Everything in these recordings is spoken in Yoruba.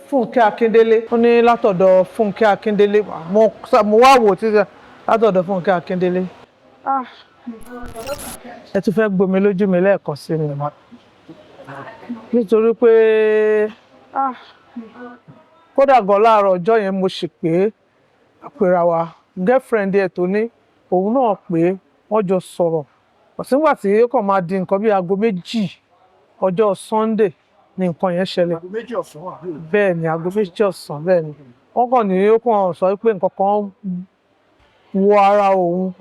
Fúnkẹ́ Akíndélé ó ní látọ̀dọ̀ Fúnkẹ́ Akíndélé mo wá wò títí látọ̀dọ̀ Fúnkẹ́ Akíndélé ẹ tún fẹ́ gbomi lójú mi lẹ́ẹ̀kan sí mi nítorí pé kódà gan láàárọ̀ ọjọ́ yẹn mo sì pé àpèrà wa girlfriend ẹ̀ tó ní òun náà pé wọ́n jọ sọ̀rọ̀ ọ̀sìngbà tí ó kàn máa di nǹkan bí aago 2 ọjọ́ Sunday ni nǹkan yẹn ṣẹlẹ̀. Aago 2 ọ̀sán wà. Bẹ́ẹ̀ ni aago 2 ọ̀sán bẹ́ẹ̀ ni wọ́n kàn ní ó kàn sọ pé nǹkan kan wọ ara òun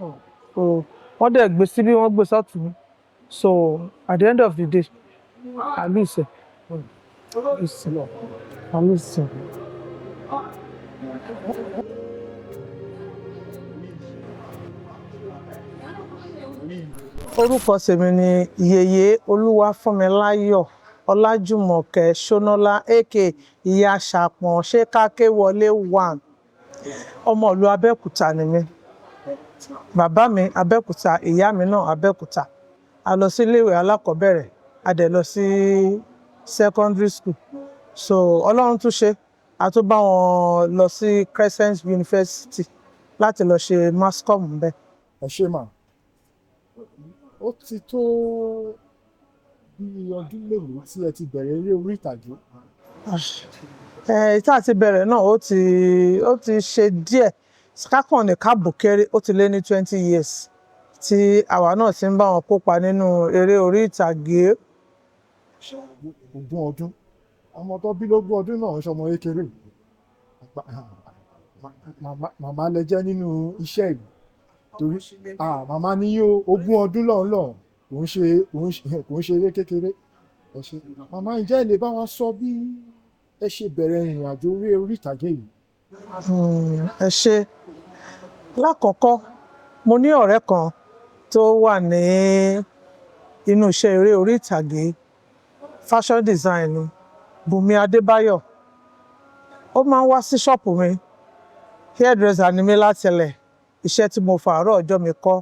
wọ́n dẹ̀ gbé síbí wọ́n gbé sọ́tún so at the end of the day I lose. Orúkọ tèmi ni Yèyé Olúwafúnmiláyọ̀ Ọlájùmọ̀kẹ́ Ṣónọ́lá aka Ìyá Ṣàpọ̀n Ṣékákéwọlé 1 ọmọ ìlú Abẹ́òkúta ni mí. Bàbá mi Abẹ́òkúta, ìyá mi náà Abẹ́òkúta. A lọ sí iléèwé alákọ̀ọ́bẹ̀rẹ̀, a dẹ̀ lọ sí secondary school. So Ọlọ́run tún ṣe, a tún bá wọn lọ sí Crescent University láti lọ ṣe mass comm ńbẹ̀. Ẹ ṣé mà. Ó ti tó bí ọdún mélòó tí ẹ ti bẹ̀rẹ̀ eré orí ìtàgé? Tá a ti bẹ̀rẹ̀ náà ó ti ṣe díẹ̀ kákàn ní káàbù kéré ó ti lé ní 20 years tí àwa náà ti ń bá wọn kópa nínú eré orí ìtàgé. 20 ọdún. Ọmọ tó bí lógún ọdún náà ń ṣọmọ kékeré. Màmá lẹ jẹ́ nínú iṣẹ́ yìí torí màmá ní 20 ọdún lọ́nlọ́n kò ń ṣe eré kékeré. Ẹ ṣé. Màmá ǹjẹ́ ẹ lè bá wa sọ bí ẹ ṣe bẹ̀rẹ̀ ìrìn àjò orí ìtàgé yìí? Ẹ ṣé. Lákọ̀ọ́kọ́ mo ní ọ̀rẹ́ kan tó wà ní inú iṣẹ́ eré orí ìtàgé fashion design ni Bùnmi Adébáyọ̀. Ó máa ń wá sí ṣọ́ọ̀pù mi, hairdresser ni mí látẹ̀lẹ̀, iṣẹ́ tí mo fàárọ̀ ọjọ́ mi kọ́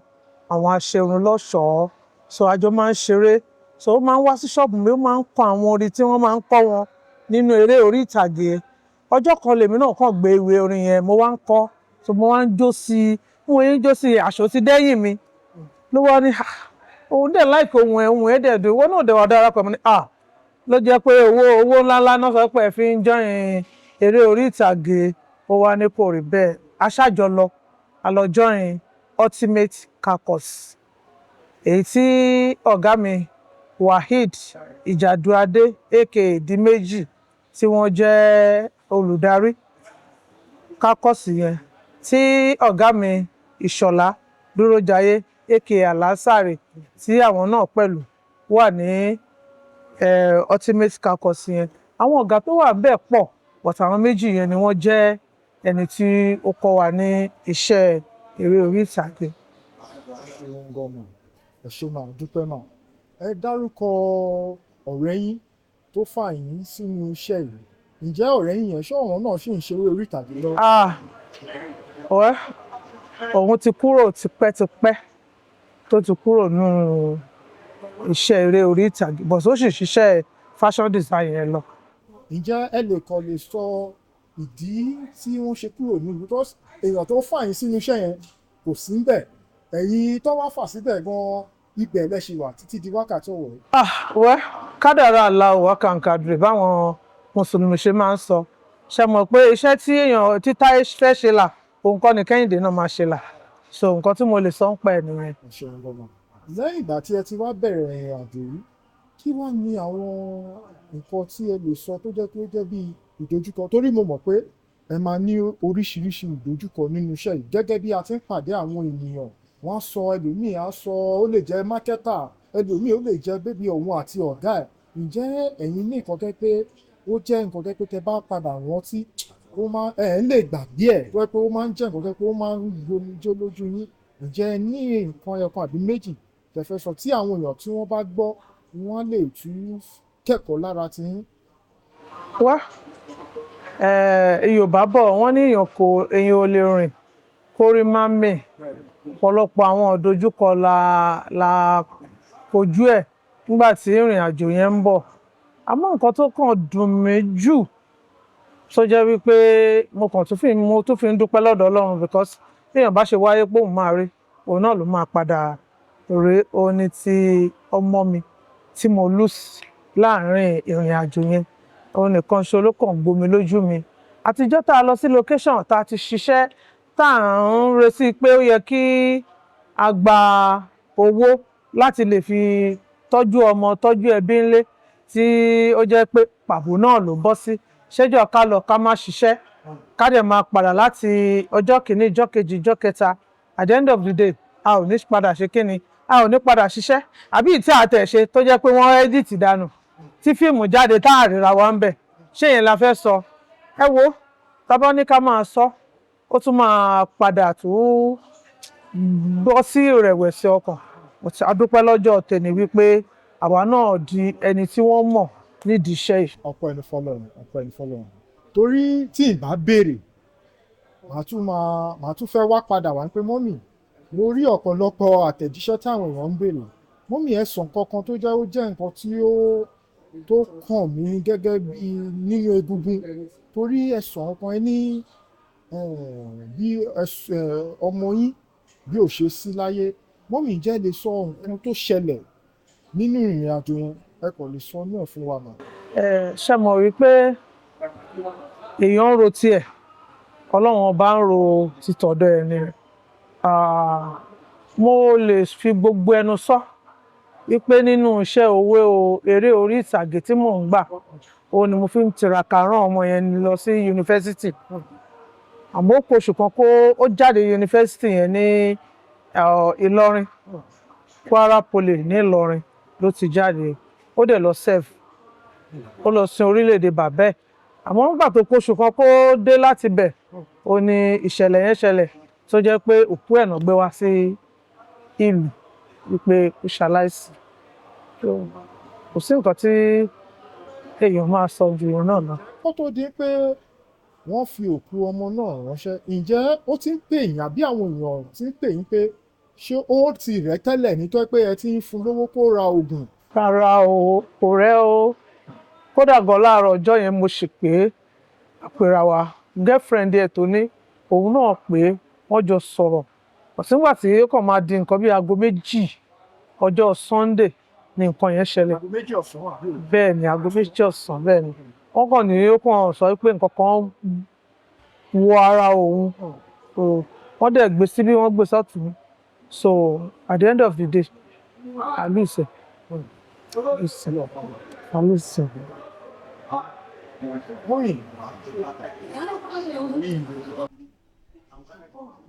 àwọn aṣerun lọ́ṣọ̀ọ́ so àjọ máa ń ṣeré so ó máa ń wá sí ṣọ́ọ̀bù mi ó máa ń kọ àwọn orin tí wọ́n máa ń kọ́ wọn nínú eré orí ìtàgé. Ọjọ́ kan lèmi náà kàn gbé ìwé orin yẹn mo wá ń kọ so mo wá ń jó sí mo ń jó sí aṣọ ti dẹ́yìn mi ló wá ní òun dẹ̀ láìkó ohun ẹ̀ dẹ̀ dùn owó náà dẹ̀ wá darapọ̀ mọ́ ni ló jẹ́ pé owó ńláńlá náà sọ pé ẹ fi ń join eré orí ìtàgé ó wá ní kò rí bẹ́ẹ̀ aṣáájọ lọ a lọ join Ultimate Caucus èyí tí ọ̀gá mi Waheed Ìjàdùadé aka Diméjì tí wọ́n jẹ́ olùdarí Caucus yẹn tí ọ̀gá mi Ìṣọ̀lá Dúrójayé aka Alásàrè tí àwọn náà pẹ̀lú wà ní Ultimate Caucus yẹn. Àwọn ọ̀gá tó wà bẹ́ẹ̀ pọ̀ but àwọn méjì yẹn ni wọ́n jẹ́ ẹni tí ó kọ́ wa ní iṣẹ́ eré orí ìtàgé. Ẹ ṣé mà, dúpẹ́ mà. Ẹ dárúkọ ọ̀rẹ́ yín tó fà yín sínú iṣẹ́ yìí. Ǹjẹ́ ọ̀rẹ́ yín yẹn ṣé òun náà ṣì ń ṣe eré orí ìtàgé lọ? Òun ti kúrò tipẹ́tipẹ́ tó ti kúrò nínú iṣẹ́ eré orí ìtàgé but ó sì ṣiṣẹ́ fashion design yẹn lọ. Ǹjẹ́ ẹ lè sọ ìdí tí wọ́n ṣe kúrò níbi because èèyàn tó fà yín sínú iṣẹ́ yẹn kò sí níbẹ̀ ẹ̀yin tó wá fà síbẹ̀ gan-an ibẹ̀ lẹ ṣì wà títí di wákàtí ọ̀wọ̀. Kádàrá Allahu wa kàǹkàdìrì báwọn mùsùlùmí ṣe máa ń sọ ṣe mọ̀ pé iṣẹ́ tí èèyàn títà fẹ́ ṣe là òun kọ́ ni Kẹ́hìndé náà máa ṣe là so nǹkan tí mo lè sọ ń pa ẹ̀ nìyẹn. Lẹ́yìn ìgbà tí ẹ ti wá bẹ̀rẹ̀ ìrìn àjò yìí kí wá ní àwọn nǹkan tí ẹ lè sọ tó jẹ́ pé ó jẹ́ bí ìdojúkọ torí mo mọ̀ pé ẹ máa ní oríṣiríṣi ìdojúkọ nínú iṣẹ́ yìí gẹ́gẹ́ bí a ti ń pàdé àwọn ènìyàn wọ́n sọ ẹlòmíì á sọ ó lè jẹ́ mákẹ́tà ẹlòmíì ó lè jẹ́ bébí òun àti ọ̀gá ẹ̀ ǹjẹ́ ẹ̀yin ní nǹkan tẹ́ pé ó jẹ́ nǹkan tẹ́ pé tẹ́ bá padà rántí ó máa ẹ̀ ń lè gbàgbé ẹ̀ tó yẹ pé ó máa ń jẹ́ nǹkan tẹ́ pé ó máa ń gbomijó lójú yín ǹjẹ́ ẹ ní nǹkan ẹyọkan àbí méjì tẹ́ fẹ́ sọ tí àwọn èèyàn tí wọ́n bá gbọ́ wọ́n lè tún kẹ́kọ̀ọ́ lára ti yín. Yorùbá bọ̀ wọ́n ní èèyàn ò lè rìn kórí má mì ọ̀pọ̀lọpọ̀ àwọn ìdojúkọ la kojú ẹ̀ nígbà tí ìrìn àjò yẹn ń bọ̀ àmọ́ nǹkan tó kàn dùn mí jù tó jẹ́ wípé mo tún fi ń dúpẹ́ lọ́dọ̀ Ọlọ́run because téèyàn bá ṣe wáyé pé òun máa rí òun náà ló máa padà rí. Òun ni ti ọmọ mi tí mo lose láàárín ìrìn àjò yẹn, òun nìkan ṣo ló kàn gbomi lójú mi. Àtijọ́ tá a lọ sí location tá a ti ṣiṣẹ́ tá à ń retí pé ó yẹ kí a gba owó láti lè fi tọ́jú ọmọ tọ́jú ẹbí ńlé, tí ó jẹ́ pé pàbó náà ló bọ́ sí. Ṣéjọ́ ká lọ ká má ṣiṣẹ́ ká dẹ̀ máa padà láti ọjọ́ kìíní ọjọ́ kejì ọjọ́ kẹta, at the end of the day a ò ní padà ṣe kíni, a ò ní padà ṣiṣẹ́. Àbí tí àtẹ̀ ṣe tó jẹ́ pé wọ́n edit dànù tí fíìmù jáde tá a ríra wa ń bẹ̀, ṣé yẹn la fẹ́ sọ? Ẹ wo, tá bá ní ká máa sọ ó tún máa padà tún bọ́ sí ìrẹ̀wẹ̀sì ọkàn. A dúpẹ́ lọ́jọ́ tèmi wípé àwa náà di ẹni tí wọ́n mọ̀ nídìí iṣẹ́ yìí. Ọpẹ́ ni fọ́lọ́run, ọpẹ́ ni fọ́lọ́run. Torí tí ì bá béèrè màá tún fẹ́ wá padà wá pé mọ́mì, mo rí ọ̀pọ̀lọpọ̀ àtẹ̀jíṣẹ́ táwọn èèyàn ń béèrè. Mọ́mì ẹ sọ nǹkan kan tó jẹ́ nǹkan tí tó kàn mí gẹ́gẹ́ bí nínú egungun. Torí ẹ sọ nǹkan ẹ ní bí ọmọ yín bí ò ṣe sí láyé. Mọ́mì jẹ́ lè sọ nǹkan tó ṣẹlẹ̀ nínú ìrìn àjò yẹn, ẹ kò lè sọ náà fún wa mà. Ṣé mọ̀ wípé èèyàn ń ro tiẹ̀, Ọlọ́run ọba ń ro títọ̀dọ̀ ẹ̀ ni. Mo lè fi gbogbo ẹnu sọ wípé nínú iṣẹ́ eré orí ìtàgé tí mò ń gbà, òun ni mo fi ń tiraka rán ọmọ yẹn lọ sí yunifásitì. Àmọ́ ó poṣù kan kó ó jáde yunifásitì yẹn ní Ìlọrin, Kwara Poly ní Ìlọrin ló ti jáde. Ó dẹ̀ lọ serve, ó lọ sin orílẹ̀-èdè bàbá ẹ̀. Àmọ́ nígbà tó poṣù kan kó dé láti bẹ̀, ó ní ìṣẹ̀lẹ̀ yẹn ṣẹlẹ̀ tó jẹ́ pé òkú ẹ̀ náà gbé wá sí ìlú wípé ó ṣaláìsí. Kò sí nǹkan tí èèyàn máa sọ ju ìyẹn náà lọ. Ó tó di pé wọ́n fi òkú ọmọ náà ránṣẹ́, ǹjẹ́ ó ti ń pè yín àbí àwọn èèyàn ti ń pè yín pé ṣé ó ti rẹ̀ tẹ́lẹ̀ ní tó pé ẹ ti ń fún lówó kó ra oògùn? Rárá o, kò rẹ̀ o. Kódà gan láàárọ̀ ọjọ́ yẹn mo sì pé àpèrà wa girlfriend ẹ̀ tó ní òun náà pé wọ́n jọ sọ̀rọ̀. Nígbà tí ó kàn máa di nǹkan bí aago 2 ọjọ́ Sunday ni nǹkan yẹn ṣẹlẹ̀. Aago 2 ọ̀sán wà. Bẹ́ẹ̀ ni aago 2 ọ̀sán bẹ́ẹ̀ ni. Wọ́n kàn ní ó kàn sọ pé nǹkan kan wọ ara òun. Wọ́n dẹ̀ gbé síbí wọ́n gbé sọ́tún. So at the end of the day, I lose it.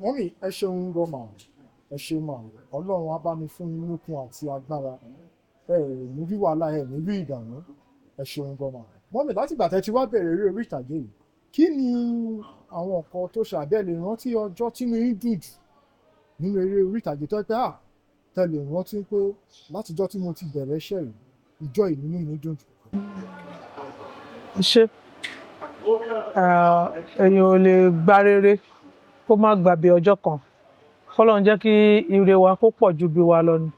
Mọ́mì ẹ ṣeun gọ́mà, ẹ ṣeun mà. Ọlọ́run á bá mi fún yín lókun àti agbára. Ní bí wàhálà ní bí ìdààmú. Ẹ ṣeun gọ́mà. Mọ́mì láti ìgbà tẹ́ ti wá bẹ̀rẹ̀ eré orí ìtàgé yìí, kí ni àwọn nǹkan tó ṣàbẹ̀lẹ̀ rántí ọjọ́ tí mo ń dùn jù nínú eré orí ìtàgé tó pé tẹ́lẹ̀ rántí pé látijọ́ tí mo ti bẹ̀rẹ̀ iṣẹ́ yìí, ìjọ ìnínú mi dùn jù? Ṣé èèyàn ò lè gba rere kó má gbàgbé ọjọ́ kan. K'Ọlọ́run jẹ́ kí ire wa kó pọ̀ ju bí wa lọ ni.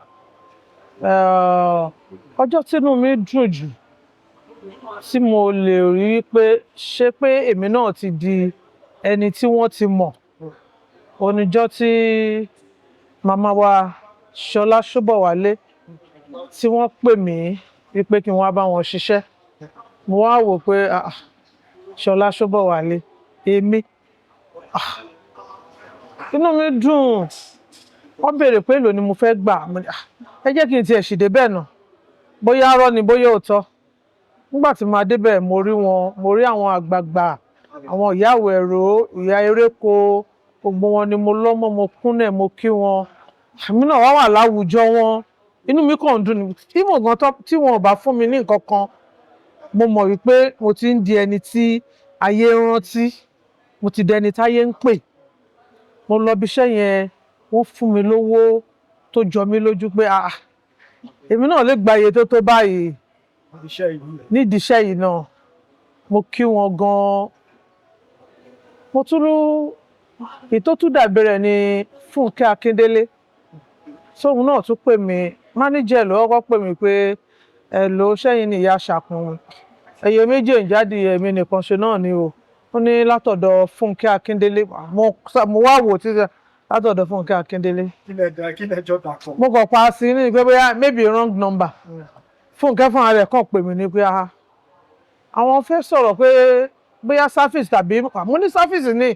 Ọjọ́ tínú mi dùn jù tí mo lè rí pé ṣé pé èmi náà ti di ẹni tí wọ́n ti mọ̀, oníjọ́ tí màmá wa Ṣọlá Ṣóbọ̀wálé tí wọ́n pè mí wípé kí n wá bá wọn ṣiṣẹ́. Mo wá wò pé Ṣọlá Ṣóbọ̀wálé èmi, inú mi dùn. Wọ́n béèrè pé èlò ni mo fẹ́ gbà. Ẹ jẹ́ kí n tiẹ̀ sì débẹ̀ náà, bóyá arọ́ ni bóyá òótọ́. Nígbà tí màá débẹ̀ mo rí àwọn àgbààgbà, àwọn ìyá Àwẹ̀ró, ìyá Eréko, gbogbo wọn ni mo lọ́mọ, mo kúnlẹ̀ mo kí wọn. Èmi náà wá wà láwùjọ wọn, inú mi kàn ń dùn ni. Tí mo gan tí wọn ò bá fún mi ní nǹkan kan, mo mọ̀ wípé mo ti ń di ẹni tí ayé ń rántí, mo ti dẹni táyé ń pè. Mo lọ bí iṣẹ́ yẹn, wọ́n fún mi lówó tó jọ mí lójú pé èmi náà lè gba iye tó báyìí nídìí iṣẹ́ yìí náà. Mo kí wọn gan-an. Mo tún rú ètò tún dàbí rẹ̀ ní Fúnkẹ́ Akíndélé. Sóhun náà tún pè mí, mánéjẹ̀ ló kọ́kọ́ pè mí pé ẹ lò sẹ́yìn ní ìyá Ṣàkùn. Ẹyẹ méjì ń jáde ẹ̀mí nìkan ṣe náà ni o. ó ní látọ̀dọ̀ Fúnkẹ́ Akíndélé mo wá wò títí látọ̀dọ̀ Fúnkẹ́ Akíndélé. kí lẹ jọ dàpọ̀. mo kàn pa sí ní pé bóyá maybe wrong number Fúnkẹ́ fúnra rẹ̀ kàn pè mí ní pé àwọn fẹ́ sọ̀rọ̀ pé bóyá service tàbí mo ní service ni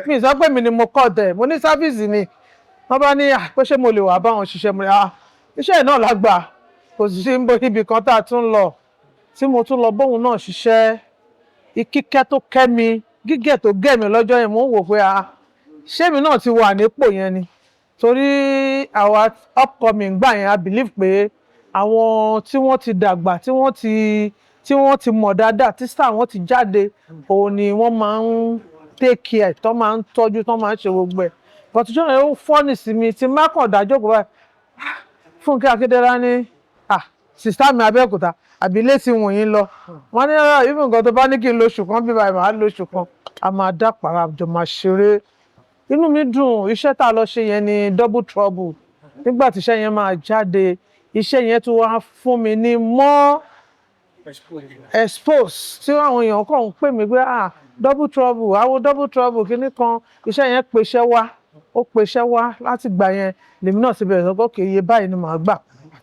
mi sọ pé mi ni mo kọ́ tẹ̀ mo ní service ni wọ́n bá ní pé ṣé mo lè wà báwọn ṣiṣẹ́ mo ní iṣẹ́ náà lágbà kò sì sí ibi kan tá a tún lọ tí mo tún lọ bóun náà ṣiṣẹ́ kíkẹ́ tó kẹ́ mi gígẹ̀ tó gẹ̀ mí lọ́jọ́ yẹn mo ń wò pé ṣé mi náà ti wà nípò yẹn ni torí àwa upcoming gbà yẹn I believe pé àwọn tí wọ́n ti dàgbà tí wọ́n ti mọ̀ dáadáa tí star wọn ti jáde òun ni wọ́n máa ń take care tó máa ń tọ́jú tó máa ń ṣe gbogbo ẹ̀ bọ̀tújọ́ yẹn ó fọ́ọ̀nì sí mi tí má kàn dájọ́ kó báyìí Fúnkẹ́ Akíndélé ní sista mi Abẹ́òkúta àbílẹ̀ tí wọ̀nyí lọ wọ́n ní even nǹkan tó bá ní kí n lóṣù kan bí báyìí màá lóṣù kan a máa dá pàrà jọ máa ṣeré inú mi dùn iṣẹ́ tá a lọ ṣe yẹn ni double trouble nígbà tí iṣẹ́ yẹn máa jáde iṣẹ́ yẹn tún wá fún mi ní more expose tí àwọn èèyàn kàn ń pè mí pé double trouble àwọn double trouble kìíní kan iṣẹ́ yẹn pèsè wá láti gbà yẹn lèmi náà ti bẹ̀rẹ̀ sọ pé òkè iye báyìí ni màá gbà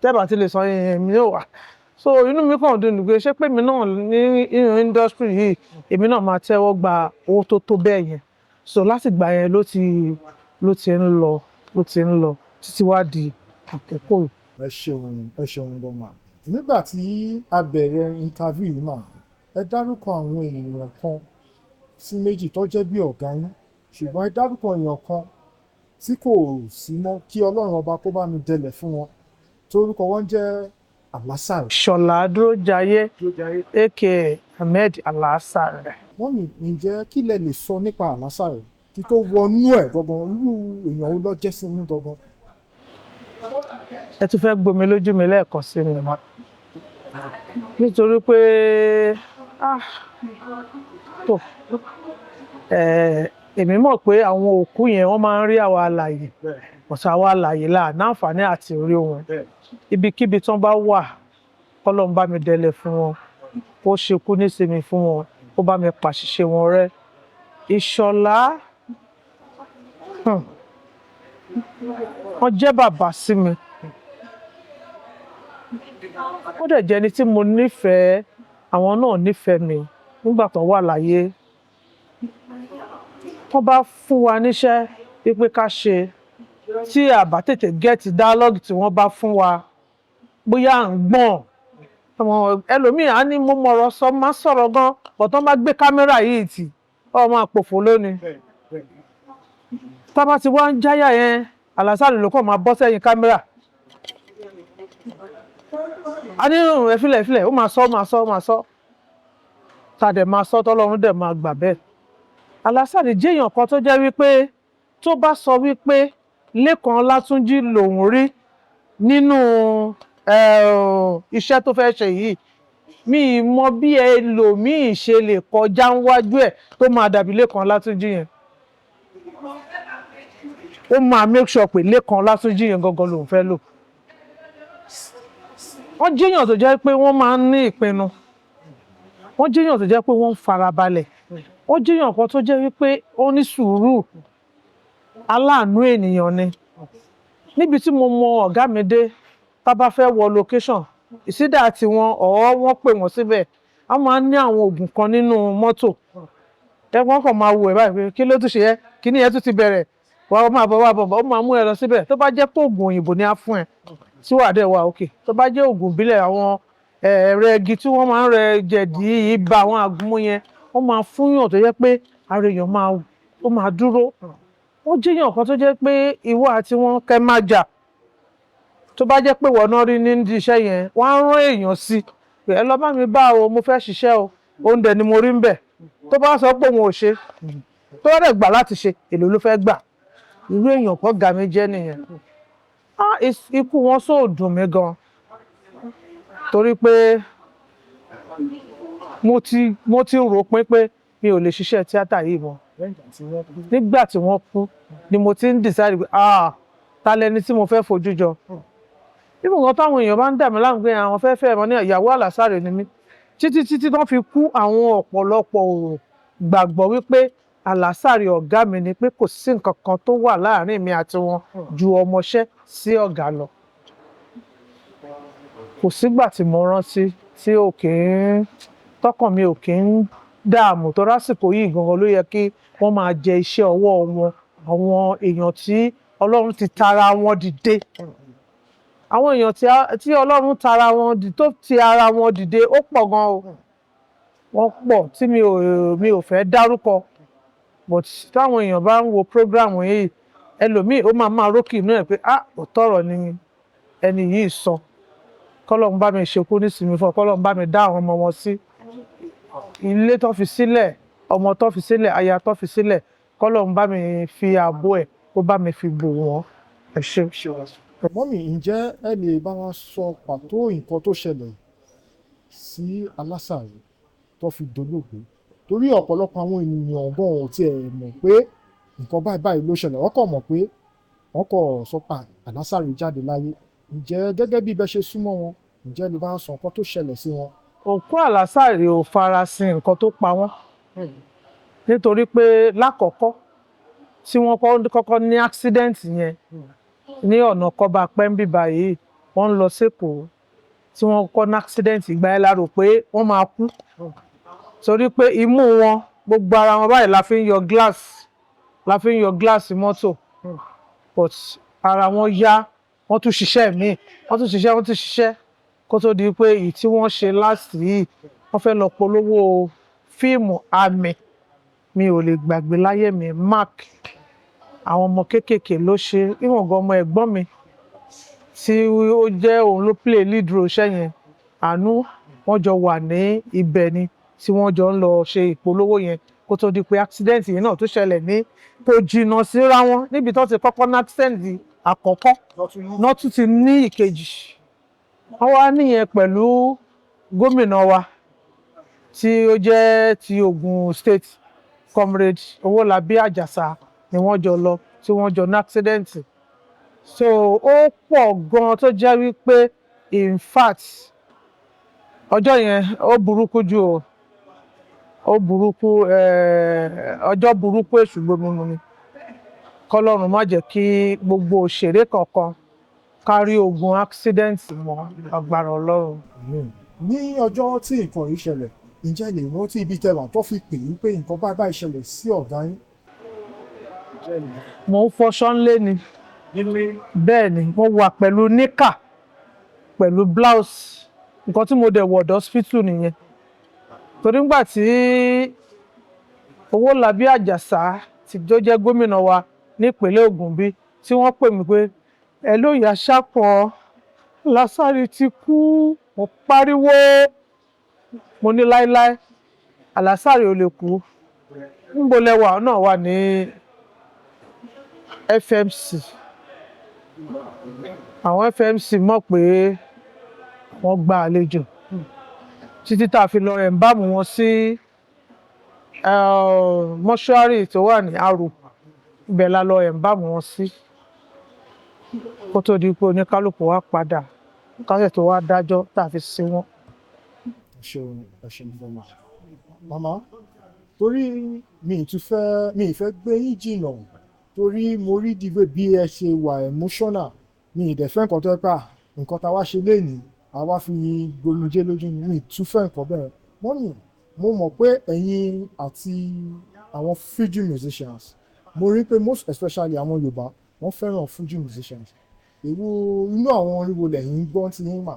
tẹ́bà tí lè sọ yẹn mi ò wà so inú mi kàn dùn nígbè ṣé pé mi náà ní industry yìí èmi náà máa tẹ́wọ́ gba owó tó bẹ́ẹ̀ yẹn so láti gbà yẹn ló ti ń lọ títí wá di àkókò yìí. ẹ ṣeun bọ́mà nígbà tí a bẹ̀rẹ̀ interview yìí mà ẹ dárúkọ àwọn èèyàn kan sí méjì tó jẹ́ bí ọ̀gá yín ṣùgbọ́n ẹ dárúkọ èèyàn kan tí kò sí mọ́ kí Ọlọ́run ọba kó bá mi dẹlẹ̀ fún wọn torúkọ wọn jẹ́ Alásàrè. Ṣọlá Dúrójayé aka Ahmed Alásàrè. wọ́n ní ǹjẹ́ kí lẹ lè sọ nípa Alásàrè kí tó wọnú ẹ̀ gangan irú èèyàn wo ló jẹ́ sí inú gangan. ẹ tún fẹ́ gbomi lójú mi lẹ́ẹ̀kan sí mi nítorí pé èmi mọ̀ pé àwọn òkú yẹn wọ́n máa ń rí àwa alààyè ọ̀sán àwa alààyè là náǹfààní àti orí wọn ibikíbi tán bá wà kọ́lọ́n bá mi dẹlẹ̀ fún wọn ó ṣekú nísinmi fún wọn ó bá mi pàṣìṣe wọn rẹ́. Ìṣọ̀lá wọ́n jẹ́ bàbá sí mi ó dẹ̀ jẹ́ ẹni tí mo nífẹ̀ẹ́ àwọn náà nífẹ̀ẹ́ mi nígbà tó wà láyé wọ́n bá fún wa níṣẹ́ wípé ká ṣe tí àbá tètè gẹ́ẹ̀tì dialogue tí wọ́n bá fún wa bóyá à ń gbọ̀n ẹlòmíì á ní mo mọ̀rọ̀ sọ máa sọ̀rọ̀ gan bọ̀tán bá gbé kámẹ́rà yìí tì ọ máa pòfò lónìí tá bá ti wá ń jáyà yẹn Alásàrè ló kàn máa bọ́ sẹ́yìn kámẹ́rà a ní ẹ̀fílẹ̀ ó máa sọ tá dẹ̀ máa sọ tọ́lọ́run dẹ̀ máa gbà bẹ́ẹ̀. Alásàrè jẹ́ èèyàn kan tó jẹ́ wípé tó bá sọ wípé Lékan Látúnjí lòun rí nínú iṣẹ́ tó fẹ́ ṣe yìí mi mọ bí ẹlòmíì ṣe lè kọjá níwájú ẹ̀ tó máa dàbí Lékan Látúnjí yẹn ó máa make sure pé Lékan Látúnjí yẹn gangan lòun fẹ́ lò. Wọ́n jẹ́ èèyàn tó jẹ́ pé wọ́n máa ń ní ìpinnu wọ́n jẹ́ èèyàn tó jẹ́ pé wọ́n ń farabalẹ̀ ó jẹ́ èèyàn kan tó jẹ́ wípé ó ní sùúrù aláàánú ènìyàn ni níbi tí mo mọ ọ̀gá mi dé tá bá fẹ́ wọ location ìsídà tí wọ́n pè wọ́n síbẹ̀ a máa ń ní àwọn oògùn kan nínú mọ́tò ẹ̀gbọ́n kan máa wò ẹ̀ báyìí pé kí ló tún ṣe yẹ kí ni yẹn tún ti bẹ̀rẹ̀ wà máa bọ̀ ó máa mú ẹ lọ síbẹ̀ tó bá jẹ́ pé oògùn òyìnbó ni á fún ẹ tí wà dẹ̀ wà òkè tó bá jẹ́ oògùn ìbílẹ̀ àwọn ẹ̀rẹ̀gì tí wọ́n máa ń rẹ jẹ̀dí ibà àwọn àgúnmu yẹn wọ́n máa fúnyàn tó jẹ́ pé ara èèyàn máa dúró wọ́n jẹ́yàn kan tó jẹ́ pé ìwọ àti wọn kẹ́ máa jà tó bá jẹ́ pé wọ́n náà rí nídìí iṣẹ́ yẹn wọ́n á rán èèyàn sí pé ẹ lọ bá mi bá o mo fẹ́ ṣiṣẹ́ o oúnjẹ ni mo rí ń bẹ̀ tó bá sọ pé òun ò ṣe tó rẹ̀ gbà láti ṣe èlò ló fẹ́ gbà irú èèyàn kan ga mi jẹ́ nìyẹn ikú wọn sóò dùn mí gan torí pé mo ti rò pé mi ò lè ṣiṣẹ́ tíátà yìí mọ́ nígbà tí wọ́n kú ni mo ti ń decide pé ta lẹni tí mo fẹ́ fojú jọ nígbà kan táwọn èèyàn bá ń dà mí láàmú pé àwọn fẹ́ fẹ́ wọn ní ìyàwó Alásàrè ni mí títí tó fi kú àwọn ọ̀pọ̀lọpọ̀ ọ̀rọ̀ gbàgbọ́ wípé àlàsàrì ọ̀gá mi ni, pé kò sí nǹkan kan tó wà láàárín mi àti wọn ju ọmọṣẹ́ sí ọ̀gá lọ. Kò sígbà tí mo rántí tí tọkàn mi ò kí ń dààmú, tó lásìkò yìí gangan ló yẹ kí wọ́n máa jẹ iṣẹ́ ọwọ́ wọn, àwọn èèyàn tí Ọlọ́run ti tara wọn dìde. Àwọn èèyàn tí Ọlọ́run tó ti ara wọn dìde ó pọ̀ gan o. Wọ́n pọ̀ tí mi ò fẹ́ dárúkọ. But táwọn èèyàn bá ń wo program yìí, ẹlòmíì ó máa rókì inú ẹ̀ pé òótọ́ ọ̀rọ̀ ni ẹni yìí sọ. Kọ́lọ́run bá mi ṣekú nísìnyí fún ọ, Kọ́lọ́run bá mi dá àwọn ọmọ wọn sí. Ilé tó fi sílẹ̀, ọmọ tó fi sílẹ̀, aya tó fi sílẹ̀, Kọ́lọ́run bá mi fi ààbò ẹ̀, kó bá mi fi bò wọ́n. Ẹ ṣé. Mọ́mì, ǹjẹ́ ẹ lè bá wa sọ pàtó nǹkan tó ṣẹlẹ̀ sí Alásàrì tó fi dolóògbé? Torí ọ̀pọ̀lọpọ̀ àwọn ènìyàn gan ò tiẹ̀ mọ̀ pé nǹkan báyìí ló ṣẹlẹ̀. Wọ́n kàn mọ̀ pé wọ́n kàn sọ pé Alásàrì jáde láyé. Ǹjẹ́ gẹ́gẹ́ bí bẹ́ ṣe súnmọ́ wọn, ǹjẹ́ lè bá wa sọ nǹkan tó ṣẹlẹ̀ sí wọn? Òkú Alásàrì ò farasin nǹkan tó pa wọ́n. Nítorí pé lákọ̀ọ́kọ́ tí wọ́n kọ́kọ́ ní accident yẹn ní ọ̀nà Kọ́ba Pẹ́ńbì báyìí, wọ́n ń lọ sékòó, tí wọ́n kọ́ ní accident, ìgbà yẹn la rò pé wọ́n máa kú. Torí pé imú wọn, gbogbo ara wọn báyìí la fi ń yọ glass mọ́tò. But ara wọn yá, wọ́n tún ṣiṣẹ́ kó tó di pé èyí tí wọ́n ṣe last yìí, wọ́n fẹ́ lọ polówó fíìmù Àmì. Mi ò lè gbàgbé láyé mi, Mark. Àwọn ọmọ kéékèèké ló ṣe, ìwọ̀ngàn ọmọ ẹ̀gbọ́n mi tí ó jẹ́ òun ló play lead role iṣẹ́ yẹn, Àánú, wọ́n jọ wà ní ibẹ̀ ni tí wọ́n jọ ń lọ ṣe ìpolówó yẹn kó tó di pé accident yìí náà tó ṣẹlẹ̀ ní kò jìnnà síra wọn. Níbi tó ti kọ́kọ́ ní accident àkọ́kọ́ náà tún ti ní ìkejì. Wọ́n wá níyẹn pẹ̀lú gómìnà wa tí ó jẹ́ ti Ògùn State, Comrade Owólabí Àjàsà, ni wọ́n jọ lọ tí wọ́n jọ ní accident. So ó pọ̀ gan tó jẹ́ wípé in fact ọjọ́ yẹn ó burúkú jù o. Ó burúkú, ọjọ́ burúkú èṣù gbómìnú ni. Kọ́lọ́run má jẹ́ kí gbogbo òṣèré kankan kárí ogun accident mọ́, agbára Ọlọ́run. Ní ọjọ́ tí nǹkan yìí ṣẹlẹ̀, ǹjẹ́ lè rántí ibi tẹ́ wà tó fi pè é pé nǹkan báyìí ṣẹlẹ̀ sí ọ̀gá yín? Mo ń fọṣọ ńlé ni. Bẹ́ẹ̀ ni, mo wà pẹ̀lú níkà, pẹ̀lú blouse. Nǹkan tí mo dẹ̀ wọ̀ dé hospital nìyẹn. Torí nígbà tí Owólabí Àjàsà tí ó jẹ́ gómìnà wa nípínlẹ̀ Ògùn bí, tí wọ́n pè mí pé hello ìyá Ṣàpọ̀n, Alásàrì ti kú. Mo pariwo, mo ní láíláí Alásàrì ò lè kú. Níbo lẹwà? Náà wà ní FMC. Àwọn FMC mọ̀ pé wọ́n gba àlejò títí tá a fi lọ ẹ̀ǹbámù wọn sí mọ́ṣúárì tó wà ní Arò. Ibẹ̀ la lọ ẹ̀ǹbámù wọn sí kó tó di pé oníkálùkù wá padà kásẹ̀ tó wá dájọ́ tá a fi sin wọn. Ẹ ṣeun fọmọ. Màmá, torí mi ìfẹ́ gbé yín jìnnà, torí mo rí dìbò bí ẹ ṣe wà emotional. Mi ìdẹ̀fẹ́ nǹkan tó pà nǹkan tá a wá ṣe lénìí, a wá fi gbomijé lójú mi ìtúfẹ́ nǹkan bẹ́ẹ̀. Mọ́mì, mo mọ̀ pé ẹ̀yin àti àwọn Fuji musicians, mo rí pé most especially àwọn Yorùbá, wọ́n fẹ́ràn Fuji musicians. Inú àwọn orin wo lẹ̀yin gbọ́ tí yín mà?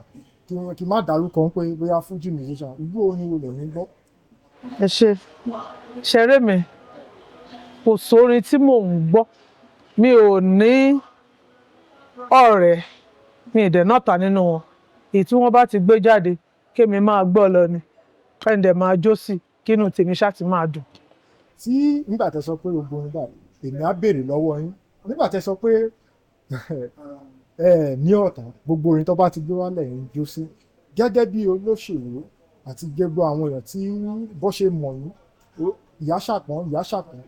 Kí má dárúkọ pé bóyá Fuji musician, irú orin wo lẹ̀yin gbọ́? Ẹ ṣe ṣeré mi, kò sórin tí mò ń gbọ́. Mi ò ní ọ̀rẹ́, mi ì dẹ̀ nọ́ta nínú wọn. Èyí tí wọ́n bá ti gbé jáde kémi máa gbọ́ lọ ni, kẹ́ni dẹ̀ máa jó sí, kínú tèmi ṣáà ti máa dùn. Tí nígbà tẹ́ sọ pé gbogbo orin báyìí, èmi á béèrè lọ́wọ́ yín. Nígbà tẹ́ sọ pé ní ọ̀tá, gbogbo orin tó bá ti gbé wálẹ̀ ń jó sí, gẹ́gẹ́ bí olóṣèlú àti gbogbo àwọn èèyàn tí bọ́ ṣe mọ̀ yín, ìyá Ṣàpọ̀n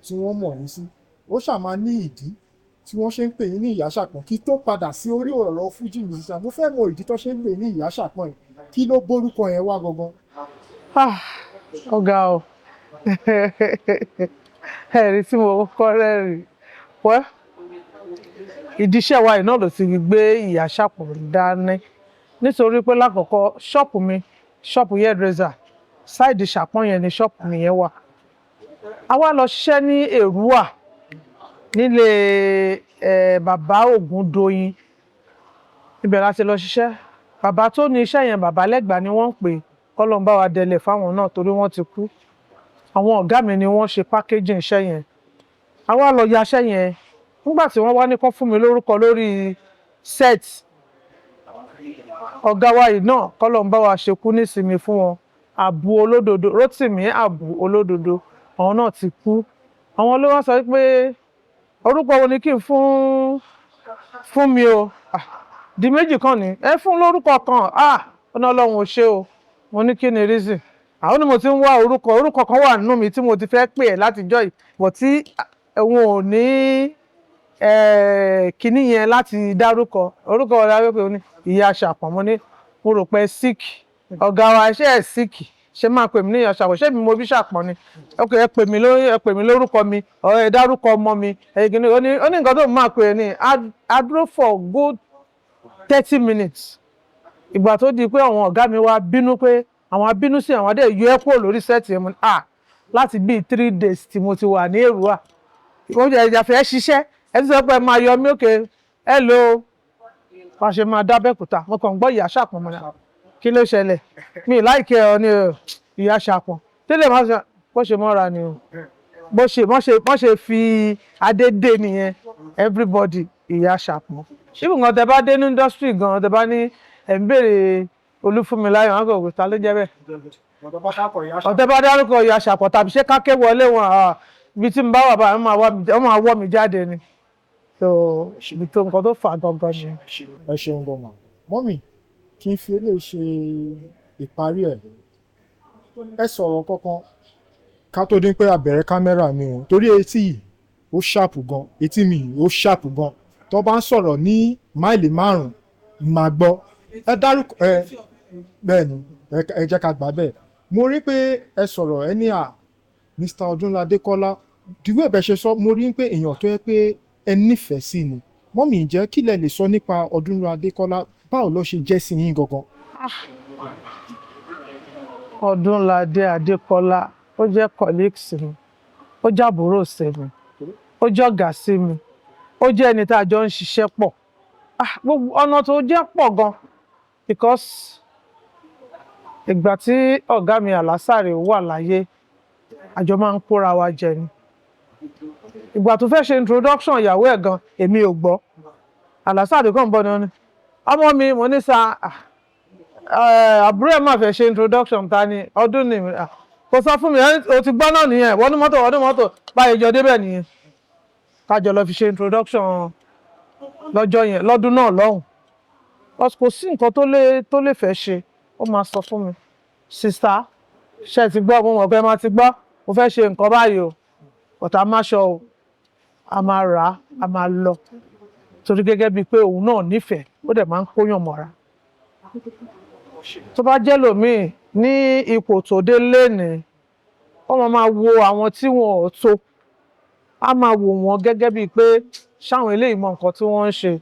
tí wọ́n mọ̀ yín sí, ó ṣàmá ní ìdí tí wọ́n ṣe ń pè yín ní ìyá Ṣàpọ̀n. Kí tó padà sí orí ọ̀rọ̀ Fuji musician, mo fẹ́ mọ ìdí tó ṣe ń pè ní ìyá Ṣàpọ̀n yìí. Kí ló bórúkọ yẹn wá gangan? Ọ̀gá o, ẹ̀rí tí mo kọ́ rẹ́rìn wẹ́ ìdíṣẹ́ wa yìí náà ló ti gbé ìyá Ṣàpọ̀n dání nítorí pé lákọ̀ọ́kọ́ ṣọ́ọ̀pù mi ṣọ́ọ̀pù hairdresser ṣáìdì Ṣàpọ̀n yẹn ni ṣọ́ọ̀pù mi yẹn wà. A wá lọ ṣiṣẹ́ ní Èrúwà nílé bàbá Ògúndoyin ibẹ̀ láti lọ ṣiṣẹ́. Bàbá tó ní iṣẹ́ yẹn bàbá Lẹ́gbàá ni wọ́n ń pè kọ́lọ́n bá wa délẹ̀ fáwọn náà torí wọ́n ti kú. Àwọn ọ̀gá mi ni wọ́n ṣe packaging iṣẹ́ yẹn. A wá lọ ya iṣẹ́ yẹn nígbà tí wọ́n wá ní kán fún mi lórúkọ lórí set. Ọ̀gá wa yìí náà kọ́lọ́n bá wa ṣekú nísìmí fún wọn. Àbù Olódodo Rótìmí Àbù Olódodo àwọn náà ti kú. Àwọn ló wá sọ pé orúkọ wo ni kí n fún mi o. Di méjì kan ni ẹ fún lórúkọ kan ọ̀nà Ọlọ́run ò ṣe o. Mo ní kí ni reason. Àwọn ni mo ti ń wá orúkọ kan wà nínú mi tí mo ti fẹ́ pè ẹ́ látijọ́ yìí bọ̀ tí wọn ò ní kíní yẹn láti dárúkọ orúkọ ọ̀rẹ́ abẹ́pẹ́ òní ìyá Ṣàpọ̀n. Mo ní mo rò pé sick ọ̀gá wa ṣe ẹ̀ sick ṣe máa pè mí ní ìyá Ṣàpọ̀n ṣé mi mo bí Ṣàpọ̀n ni ok ẹ pè mí lórúkọ mi ọ̀rẹ́ ẹ dárúkọ ọmọ mi ẹ̀yìn ó ní nǹkan tó máa pè é ní I drove for good 30 minutes ìgbà tó di pé àwọn ọ̀gá mi wá bínú pé àwọn abínú sí àwọn adé yọ ẹ́ kúrò lórí sẹ́ẹ̀tì ẹ̀mú láti bíi 3 days tí mo ti wà ní Èrúwà ìwọ́n jẹ́ ìjàfẹ́ ṣiṣẹ́ ẹ ti sọ pé máa yọ mí òkè hello wá ṣe máa dábẹ́kúta mo kàn gbọ́ ìyá Ṣàpọ̀n mọ́ra kí ló ṣẹlẹ̀ mi láìkẹ́ ọ ní ìyá Ṣàpọ̀n tẹ́lẹ̀ máa ṣe bó ṣe mọ́ra ni o bó ṣe fi adé dé nìyẹn everybody ìyá Ṣàpọ̀n. Even gan tẹ bá dé ní industry gan tẹ bá ní ẹ̀ ń béèrè Olúfúnmiláyọ̀ wọn kò wò ta ló jẹ́ bẹ́ẹ̀. Ọ̀tẹ́ bá dárúkọ ìyá Ṣàpọ̀n tàbí ṣé káké wọlé wọn ibi tí mo bá wà báyìí wọ́n máa wọ́ mi jáde ni. So ibi tó nǹkan tó fà gangan ni. Ẹ ṣeun gan ma mọ́mì kí n fi eléyìí ṣe ìparí ẹ̀ ẹ sọ̀rọ̀ kankan ká tó dín pé a bẹ̀rẹ̀ kámẹ́rà mi o torí etí yìí ó ṣàpù gan etí mi yìí ó ṣàpù gan tó bá ń sọ̀rọ̀ ní máìlì 5 máa gbọ́ ẹ dárúkọ bẹ́ẹ̀ ni ẹ jẹ́ ká gbà bẹ́ẹ̀ mo rí pé ẹ sọ̀rọ̀ ẹ ní Mr. Ọdúnládé Kọ́lá dìwé ẹ̀bẹ̀ ṣe sọ mo rí pé èèyàn tó yẹ pé ẹ nífẹ̀ẹ́ sí ni mọ́mì ǹjẹ́ kí lẹ lè sọ nípa Ọdúnládé Kọ́lá báwo ló ṣe jẹ́ sí yín gangan. Ọdúnládé Adékọ́lá ó jẹ́ colleagues mi ó jẹ́ àbúrò sí mi ó jẹ́ ọ̀gá sí mi ó jẹ́ ẹni tá a jọ ń ṣiṣẹ́ pọ̀ gbogbo ọ̀nà tó jẹ́ pọ̀ gan because ìgbà tí ọ̀gá mi Àlásàrè wà láyé àjọ máa ń kóra wa jẹ ni ìgbà tó fẹ́ ṣe introduction ìyàwó ẹ̀ gan èmi ò gbọ́ Àlásàrè kàn bọ́ ni ọmọ mi mo ní sa àbúrò ẹ̀ máa fẹ́ ṣe introduction ta ni ọdún ni kò sọ fún mi o ti gbọ́ náà nìyẹn wọ́n ní mọ́tò báyìí jọ débẹ̀ nìyẹn kájọ lọ fi ṣe introduction lọ́jọ́ yẹn lọ́dún náà lọ́hùn kò sí nǹkan tó lè fẹ́ ṣe ó máa sọ fún mi sista ṣe ti gbọ́ mo mọ̀ pé máa ti gbọ́ mo fẹ́ ṣe nǹkan báyìí o ọ̀tá máṣọ o a máa rà á a máa lọ torí gẹ́gẹ́ bíi pé òun náà nífẹ̀ẹ́ ó dẹ̀ máa ń kóyàn mọ́ra tó bá jẹ́ lòmíì ní ipò tó dé lénìí ó máa wo àwọn tí wọn ò tó a máa wò wọ́n gẹ́gẹ́ bíi pé ṣáwọn eléyìí mọ nǹkan tí wọ́n ń ṣe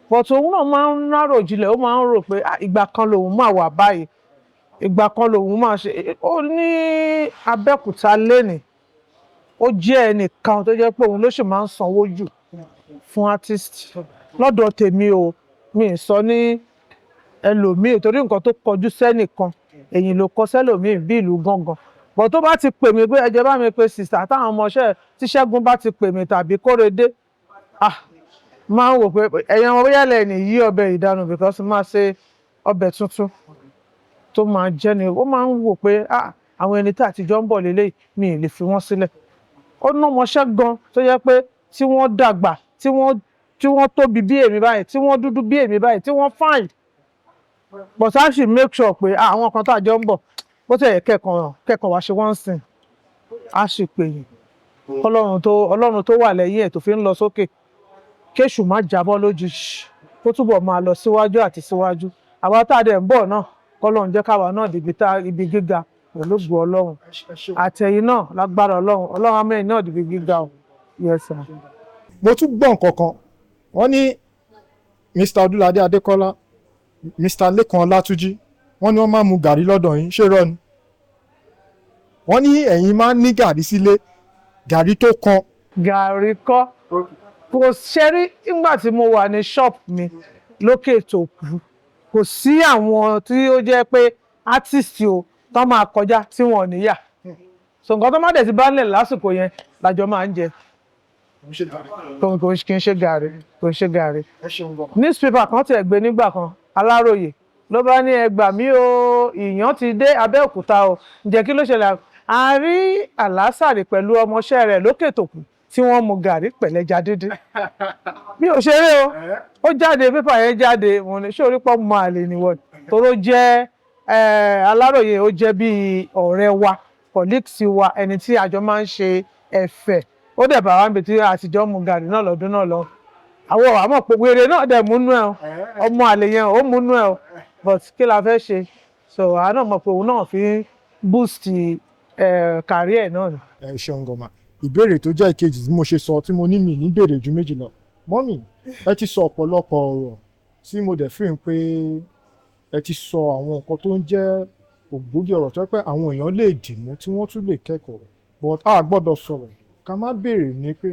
but òun náà máa ń rárò jinlẹ̀ ó máa ń rò pé ìgbà kan lòun máa wà báyìí ìgbà kan lòun máa ṣe ó ní Abẹ́òkúta lénìí ó jẹ́ ẹnìkan tó jẹ́ pé òun ló sì máa ń sanwó jù fún artist lọ́dọ̀ tèmi o mi ì sọ ní ẹlòmíì torí nǹkan tó kọjú sẹ́nìkan èyí ló kọ sẹ́lòmíì bí ìlú gángan bọ̀ tó bá ti pè mí pé ẹjẹ bá mi pe sìsà táwọn ọmọọṣẹ́ tí Ṣẹ́gun bá ti pè mí tàbí Kóredé máa ń wò pé ẹ̀yàn wọn bóyá lẹ́yìn yí ọbẹ̀ ìdánù because máa ṣe ọbẹ̀ tuntun tó máa jẹ́ ni ó máa ń wò pé àwọn ẹni tí àtijọ́ ń bọ̀ lélẹ̀ mi ì lè fi wọ́n sílẹ̀ ó ná ọmọọṣẹ́ gan tó yẹ pé tí wọ́n dàgbà tí wọ́n tóbi bí èmi báyìí tí wọ́n dúdú bí èmi báyìí tí wọ́n fine but I should make sure pé àwọn kan tó àjọ ń bọ̀ bó tẹ̀ yẹ kẹ́kọ̀ọ́ wá ṣe wọ́n sìn á sì pè yín ọlọ́run tó wà lẹ́yìn ẹ̀ tó fi ń lọ sókè kéṣù má jábọ́ lójijì kó túbọ̀ máa lọ síwájú àti síwájú àwa tá a dẹ̀ ń bọ̀ náà kọ́lọ́run jẹ́ káwa náà ibi gíga pẹ̀lú ògo Ọlọ́run ẹ ṣeun. àtẹ̀yìn náà lágbára Ọlọ́run amẹ́yìn náà dìbò gíga o. Yes sir. mo tún gbọ́ nǹkan kan wọ́n ní Mr. Ọdúnládé Adékọ́lá Mr. Lékan Ọlátúnjí wọ́n ní wọ́n máa ń mu gàrí lọ́dọ̀ yín ṣé irọ́ ni wọ́n ní ẹ̀yin máa ń ní gàrí sílé gàrí tó kan. Gàrí kọ́ kò ṣẹ́rí nígbà tí mo wà ní ṣọ́ọ̀pù mi lókè Tòkú kò sí àwọn tí ó jẹ́ pé artist o tó máa kọjá tí wọn ò níyà so nǹkan tó má dẹ̀ ti bá nílẹ̀ lásìkò yẹn lájọ máa ń jẹ kò kì í ṣe gàrí kò ń ṣe gàrí. ẹ ṣeun gan. newspaper kan tẹ̀ gbé nígbà kan Aláròyé ló bá ní ẹ gbà mí o ìyàn ti dé Abẹ́òkúta o ǹjẹ́ kí ló ṣẹlẹ̀ a rí Àlásàrì pẹ̀lú ọmọọṣẹ́ rẹ̀ lókè Tòkú tí wọ́n mu gàrí pẹ̀lẹ́ja dídín mi ò ṣeré o ó jáde pépà yẹn jáde mo ní ṣé orí pọ́ mọ àlè nìwọ̀n toró jẹ́ Aláròyé ó jẹ́ bíi ọ̀rẹ́ wa colleagues wa ẹni tí àjọ máa ń ṣe ẹ̀fẹ̀ ó dẹ̀ bá wa ń bẹ tí àtijọ́ mu gàrí náà lọ́dún náà lọ àwọn àmọ́ pé wèrè náà dẹ̀ múnú ẹ̀ ọmọ àlè yẹn ó múnú ẹ̀ but kí la fẹ́ ṣe so àá náà mọ̀ pé òun náà fi boost career náà ni. ẹ ṣeun gan ma ìbéèrè tó jẹ́ ìkejì tí mo ṣe sọ tí mo ní mi ní béèrè ju méjì lọ mọ́mì ẹ ti sọ ọ̀pọ̀lọpọ̀ ọ̀rọ̀ tí mo dẹ̀ fíìn pé ẹ ti sọ àwọn nǹkan tó ń jẹ́ ògbógi ọ̀rọ̀ tó pé àwọn èèyàn lè dìmú tí wọ́n tún lè kẹ́kọ̀ọ́ but a gbọ́dọ̀ sọ̀rọ̀ ká má béèrè ní pé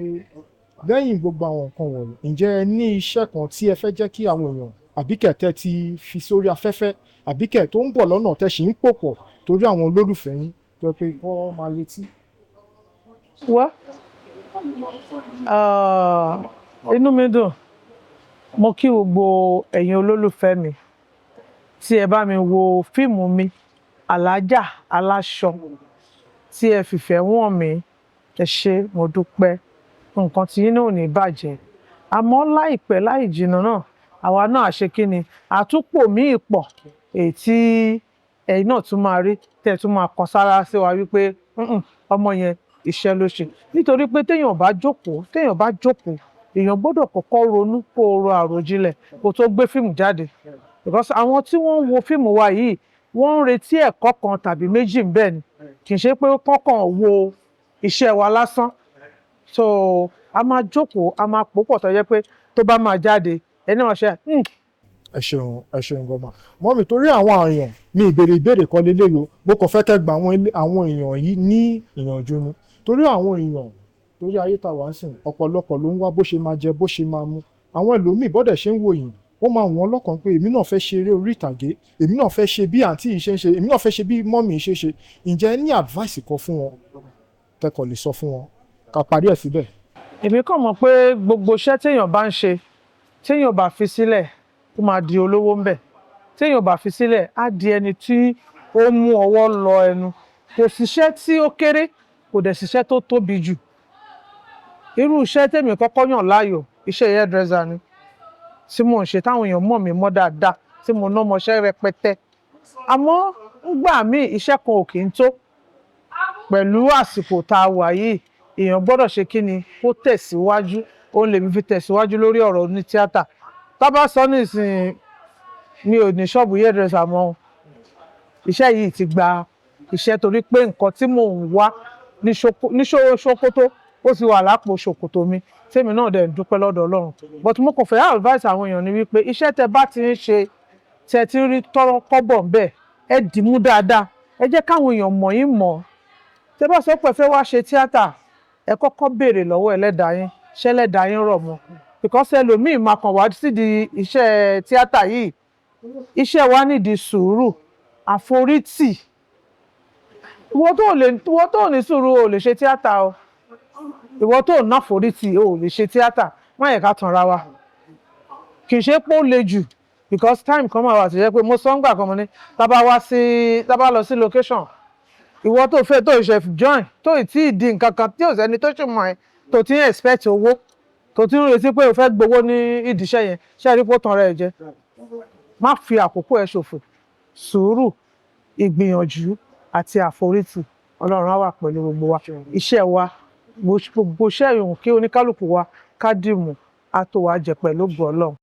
lẹ́yìn gbogbo àwọn nǹkan wọ̀nyí ǹjẹ́ ẹ ní iṣẹ́ kan tí ẹ fẹ́ jẹ́ kí àwọn èèyàn àbíkẹ́ tẹ́ ti fi sórí afẹ́fẹ́ àbíkẹ́ tó ń bọ̀ lọ́nà tẹ́ ṣì ń pò pọ̀ torí àwọn olólùfẹ́ yín tó pé kọ́ máa retí. wá inú mi dùn mo kí gbogbo ẹ̀yin olólùfẹ́ mi tí ẹ bá mi wo fíìmù mi Alájà Aláṣọ tí ẹ fìfẹ́ wọ̀n mí ẹ ṣé mo dúpẹ́ nǹkan tí yín náà ò ní bàjẹ́ àmọ́ láìpẹ́ láì jìnnà náà àwa náà ṣe kí ni àtúpọ̀ míì pọ̀ èyí tí ẹ̀yin náà tún máa rí tẹ́ tún máa kan sára sí wa wípé ọmọ yẹn iṣẹ́ ló ṣe nítorí pé téèyàn bá jókòó èèyàn gbọ́dọ̀ kọ́kọ́ ronú kó ro àròjinlẹ̀ kó tó gbé fíìmù jáde because àwọn tí wọ́n ń wo fíìmù wa yìí wọ́n ń retí ẹ̀kọ́ kan tàbí méjì ń bẹ ni kì í ṣe pé kọ́kàn wo iṣẹ́ wa lásán so a máa jókòó a máa pòpọ̀ tó yẹ pé tó bá máa jáde ẹni wọn ṣe. ẹ ṣeun gọmà mọ́mì torí àwọn èèyàn ní ìbéèrè kan lélẹ́yìí o mo kàn fẹ́ kẹ́ gba àwọn èèyàn yìí ní ìyànjú ni torí àwọn èèyàn torí ayé ta wá ń sìn ọ̀pọ̀lọpọ̀ ló ń wá bó ṣe máa jẹ bó ṣe máa mu àwọn ẹlòmíì bọ́dẹ̀ ṣe ń wò yìí ó máa wọ́n lọ́kàn pé èmi náà fẹ́ ṣe eré orí ìtàgé èmi náà fẹ́ ṣe bí àǹtí yìí ṣe ń ṣe èmi náà fẹ́ ṣe bí mọ́mì ṣe ṣe ǹjẹ́ ẹ ní advice kan fún wọn tẹ́kọ̀ lè sọ fún wọn ká parí ẹ̀ síbẹ̀. èmi kàn mọ̀ pé gbogbo iṣẹ́ téèyàn bá ń ṣe téèyàn bá fi sílẹ̀ ó máa di olówó ń bẹ̀ téèyàn bá fi sílẹ̀ á di ẹni tí ó mú ọwọ́ lọ ẹnu kò síṣẹ́ tí ó kéré kò dẹ̀ síṣẹ́ tó tóbi jù irú iṣẹ́ tèmi kọ́kọ́ yàn láàyò iṣẹ́ hairdresser ni tí mò ń ṣe táwọn èèyàn mọ̀ mí mọ́ dáadáa tí mo ná ọmọọṣẹ́ rẹpẹtẹ àmọ́ ńgbà míì iṣẹ́ kan ò kì í tó pẹ̀lú àsìkò tá a wà yìí èèyàn gbọ́dọ̀ ṣe kí ni kó tẹ̀síwájú òun lèmi fi tẹ̀síwájú lórí ọ̀rọ̀ ní tíátà tá bá sọ nísìnyí mi ò ní ṣọ́ọ̀bù hairdresser mọ́ iṣẹ́ yìí ti gba iṣẹ́ torí pé nǹkan tí mò ń wá ní ṣòkòtò ó ti wà lápò ṣòkòtò mi tèmi náà dẹ̀ ń dúpẹ́ lọ́dọ̀ Ọlọ́run but mo kàn fẹ́ advice àwọn èèyàn ni wípé iṣẹ́ tẹ bá ti ń ṣe tẹ ti ń rí tọ́rọ́ kọ́bọ̀ ń bẹ̀ ẹ dìímú dáadáa ẹ jẹ́ káwọn èèyàn mọ̀ yín mọ̀ tẹ bá sọ pé fẹ́ wá ṣe tíátà ẹ kọ́kọ́ béèrè lọ́wọ́ ẹlẹ́dàá yín ṣé ẹlẹ́dàá yín rọ̀ mọ́ because ẹlòmíì máa kàn wá sídìí iṣẹ́ tíátà yìí iṣẹ́ wa nídìí sùúrù àforítì ìwọ tó ní sùúrù ò lè ṣe tíátà o ìwọ tó ná àforítì ò lè ṣe tíátà má yẹ ká tanra wa kì í ṣe pé ó le jù because time kan máa wà tó yẹ pé mo sọ ń gbà kan mo ní tá bá lọ sí location ìwọ tó fẹ́ tó ṣe join tó ì tí ì di nǹkan kan tí ò sẹ́ni tó ṣì mọ̀ ẹ́ tó ti ń expect owó tó ti ń retí pé o fẹ́ gbowó ní ìdíṣẹ́ yẹn ṣé ẹ rí pé ó tan rẹ̀ jẹ má fi àkókò ẹ ṣòfò sùúrù ìgbìyànjú àti àforítì Ọlọ́run á wà pẹ̀lú gbogbo wa iṣẹ́ wa gbogbo iṣẹ́ ìhùn kí oníkálukú wa ká dìmú á tó wa jẹ pẹ̀lú ògo Ọlọ́run.